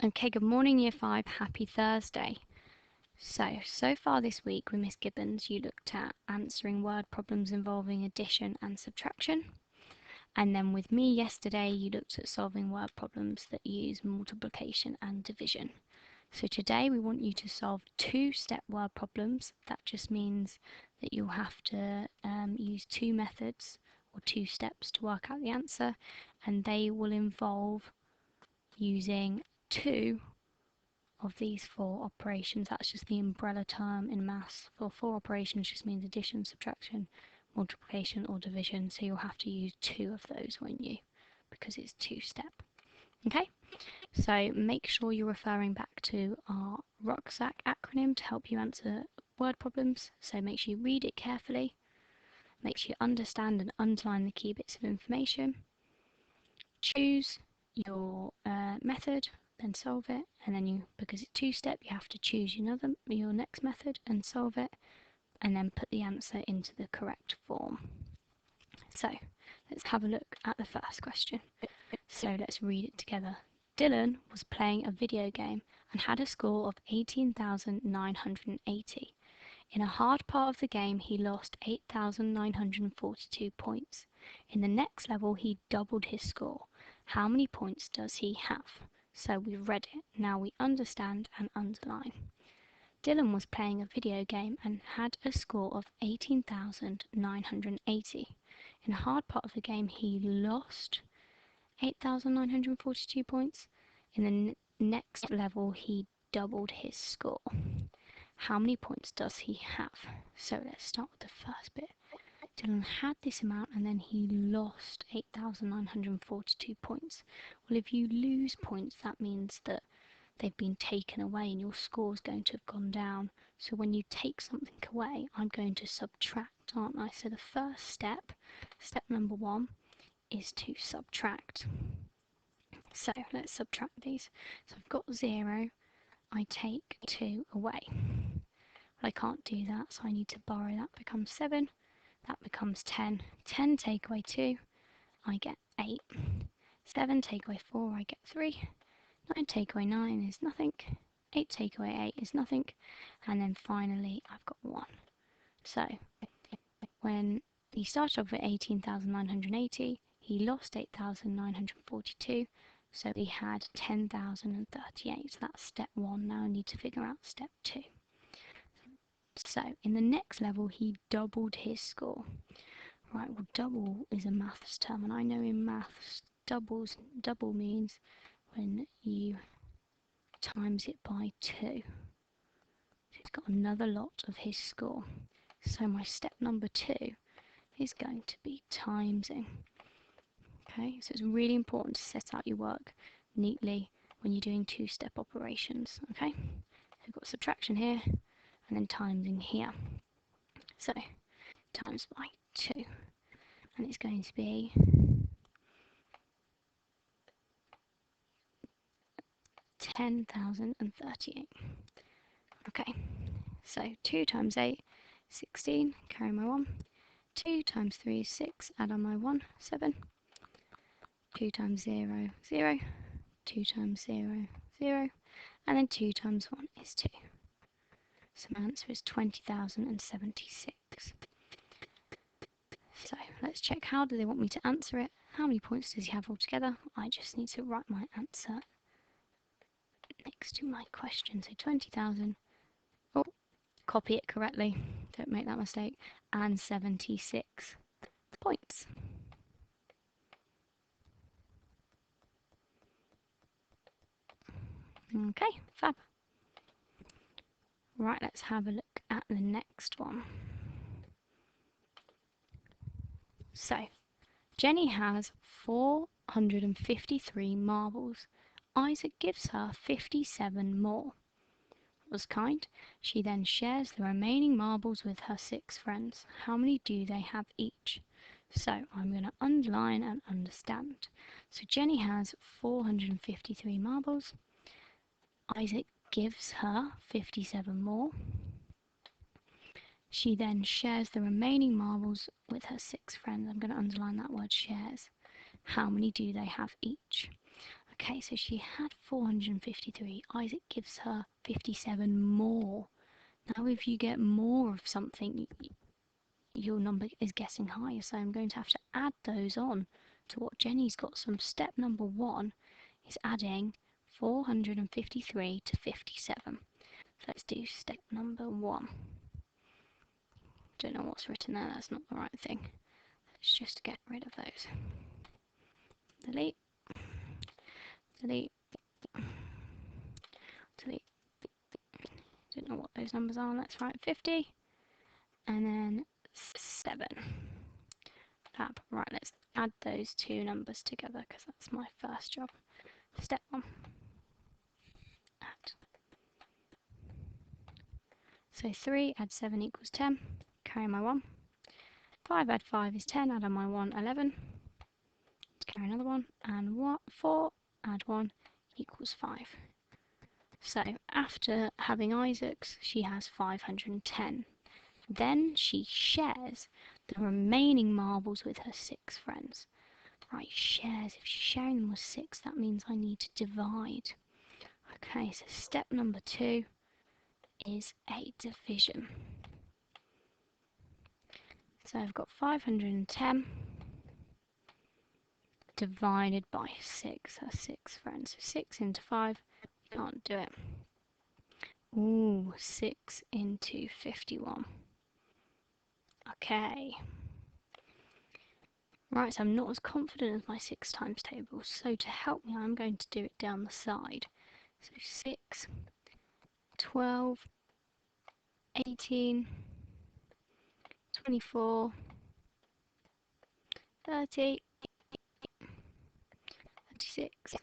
Okay, good morning, Year 5. Happy Thursday. So far this week with Miss Gibbons, you looked at answering word problems involving addition and subtraction. And then with me yesterday, you looked at solving word problems that use multiplication and division. So today we want you to solve two-step word problems. That just means that you'll have to use two methods or two steps to work out the answer, and they will involve using two of these four operations. That's just the umbrella term in maths. For four operations just means addition, subtraction, multiplication or division. So you'll have to use two of those, won't you? Because it's two-step. Okay, so make sure you're referring back to our rucksack acronym to help you answer word problems. So make sure you read it carefully. Make sure you understand and underline the key bits of information. Choose your method, then solve it, and then because it's two-step, you have to choose your next method and solve it, and then put the answer into the correct form. So let's have a look at the first question. So let's read it together. Dylan was playing a video game and had a score of 18,980. In a hard part of the game, he lost 8,942 points. In the next level, he doubled his score. How many points does he have? So we've read it, now we understand and underline. Dylan was playing a video game and had a score of 18,980. In a hard part of the game, he lost 8,942 points. In the next level, he doubled his score. How many points does he have? So let's start with the first bit. Dylan had this amount and then he lost 8,942 points. Well, if you lose points, that means that they've been taken away and your score is going to have gone down. So when you take something away, I'm going to subtract, aren't I? So the first step number 1, is to subtract. So let's subtract these. So I've got 0, I take 2 away. But I can't do that, so I need to borrow. That becomes 7. That becomes 10. 10 take away 2, I get 8. 7 take away 4, I get 3. 9 take away 9 is nothing. 8 take away 8 is nothing. And then finally, I've got 1. So when he started off with 18,980, he lost 8,942. So he had 10,038. So that's step 1. Now I need to figure out step 2. So in the next level, he doubled his score. Right, well, double is a maths term, and I know in maths, double means when you times it by 2. So he's got another lot of his score. So my step number 2 is going to be timesing. Okay, so it's really important to set out your work neatly when you're doing two-step operations. Okay, so we've got subtraction here and then timesing here. So times by 2, and it's going to be 10,038. Okay, so 2 times 8, 16, carry my 1. 2 times 3 is 6, add on my 1, 7. 2 times 0, 0. 2 times 0, 0. And then 2 times 1 is 2. So my answer is 20,076. So let's check, how do they want me to answer it? How many points does he have altogether? I just need to write my answer next to my question. So 20,000, oh, copy it correctly, don't make that mistake, and 76 points. Okay, fab. Right, let's have a look at the next one. So, Jenny has 453 marbles. Isaac gives her 57 more. Was kind. She then shares the remaining marbles with her 6 friends. How many do they have each? So I'm going to underline and understand. So Jenny has 453 marbles. Isaac gives her 57 more. She then shares the remaining marbles with her 6 friends. I'm going to underline that word shares. How many do they have each? Okay, so she had 453. Isaac gives her 57 more. Now if you get more of something, your number is getting higher, so I'm going to have to add those on to what Jenny's got. So step number 1 is adding 453 to 57. So let's do step number 1. Don't know what's written there, that's not the right thing. Let's just get rid of those. Delete, delete, delete. Don't know what those numbers are. Let's write 50 and then 7. Fab. Right, let's add those two numbers together because that's my first job. Step 1. Add. So 3 add 7 equals 10. Carry my 1. 5 add 5 is 10. Add on my 1, 11. Carry another 1. And 4 add 1 equals 5. So after having Isaac's, she has 510. Then she shares the remaining marbles with her 6 friends. Right, shares. If she's sharing them with 6, that means I need to divide. Okay, so step number 2 is a division. So I've got 510 divided by 6. Her 6 friends. So 6 into 5, can't do it. Ooh, 6 into 51. Okay. Right, so I'm not as confident as my 6 times table, so to help me I'm going to do it down the side. So 6, 12, 18, 24, 30, 36,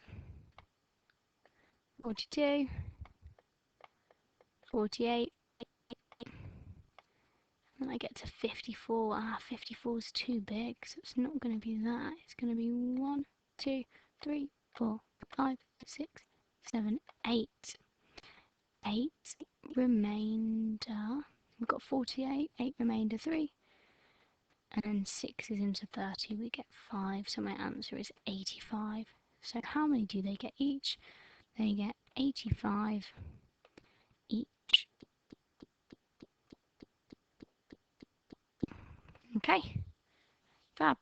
42, 48, and I get to 54. 54 is too big, so it's not going to be that. It's going to be 1, 2, 3, 4, 5, 6, 7, 8. 8 remainder. We've got 48, 8 remainder 3. And then 6 is into 30, we get 5, so my answer is 85. So how many do they get each? They get 85 each. Okay, fab.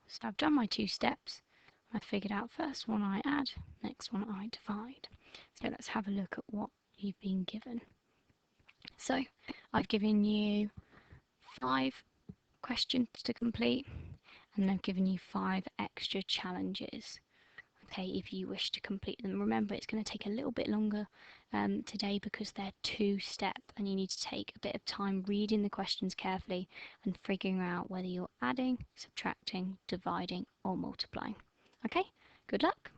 So I've done my 2 steps. I figured out first one I add, next one I divide. So let's have a look at what you've been given. So I've given you 5 questions to complete, and I've given you 5 extra challenges. Okay, if you wish to complete them. Remember, it's going to take a little bit longer today because they're 2-step and you need to take a bit of time reading the questions carefully and figuring out whether you're adding, subtracting, dividing or multiplying. Okay, good luck.